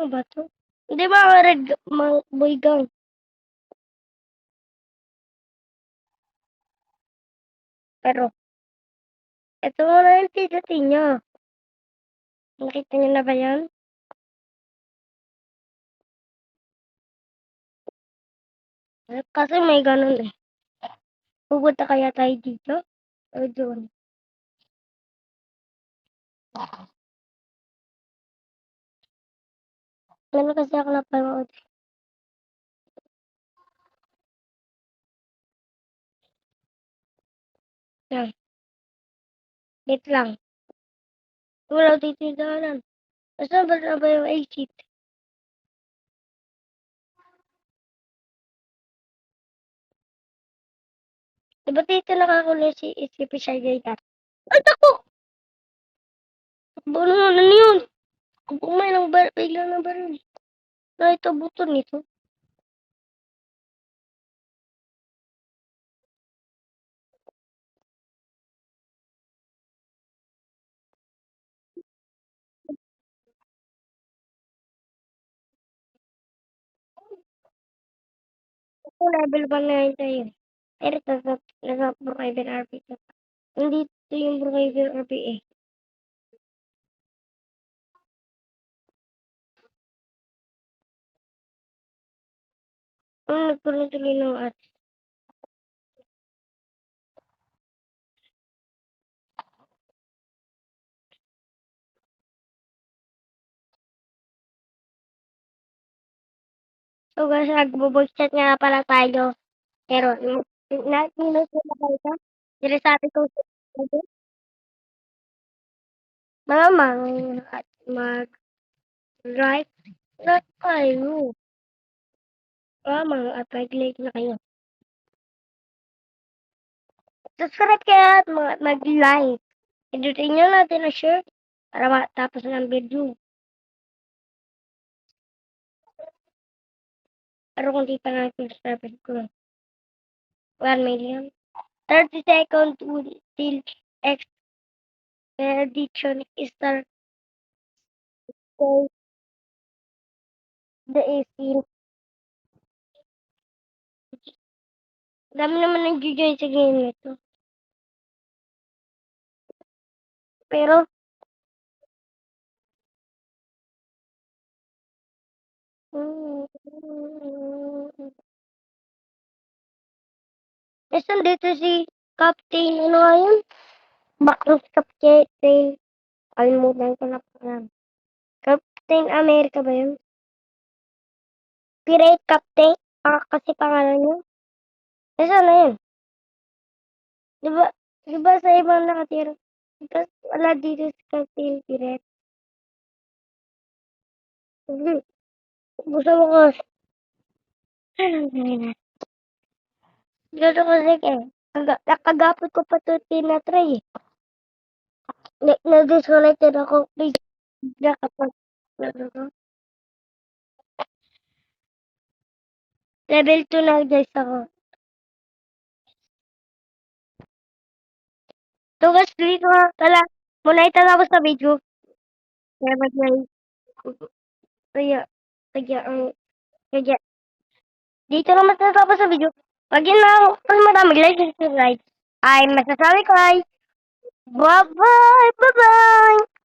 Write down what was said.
gang ba to? Hindi ba boy gang? Pero, ito na yung tituti niya. Nakita niyo na ba yan? Kasi may ganun eh. Pupunta kaya tayo dito? O doon? Meron kasi ako napanood. Yan. Wait lang. Wala dito yung daanan. Saan ba na ba yung exit? Diba dito nakakulo si Pisay-Gaytan? Ay, tako! Takbo na ano yun? Kumain ng bigla ng baril. Na ito buto nito. Ito level 1 na yun tayo. Pero ito, nasa Brookhaven RP ito. Hindi ito yung Brookhaven RP eh. Ang nagtuloy-tuloy ng at. So guys, nagbo-voice chat nga pala tayo. Pero, minus na ba ito? Dili sa atin kung malamang at mag-drive na kayo. Malamang at mag-late na kayo. Subscribe kayo at mag-like. Edutin nyo natin na share para matapos ng video. Pero kung di pa natin subscribe ko, 1 million. 30 seconds till expedition start. So, the 18. Dami naman nang join sa game nito. Pero, nasan dito si Captain, ano nga yun? Backroom Captain. Kalimutan ko na po yan. Captain America ba yun? Pirate Captain? Kasi pangalan niya. Nasaan na yun? Diba, diba sa ibang nakatira? Because wala dito si Captain Pirate. Gusto mo ko. Anong gawin natin? Gusto ko sige. Nakagapot ko pa ito tinatry eh. Na-disconnected ako. Please. Nakapag. Level 2 na guys ako. So guys, dito nga. Tala. Muna itatapos na video. Kaya mag-like. Kaya. Kaya. Dito naman tatapos sa video. Pag yun na, mas madami like and subscribe. Ay masasabi ko ay bye-bye! Bye-bye!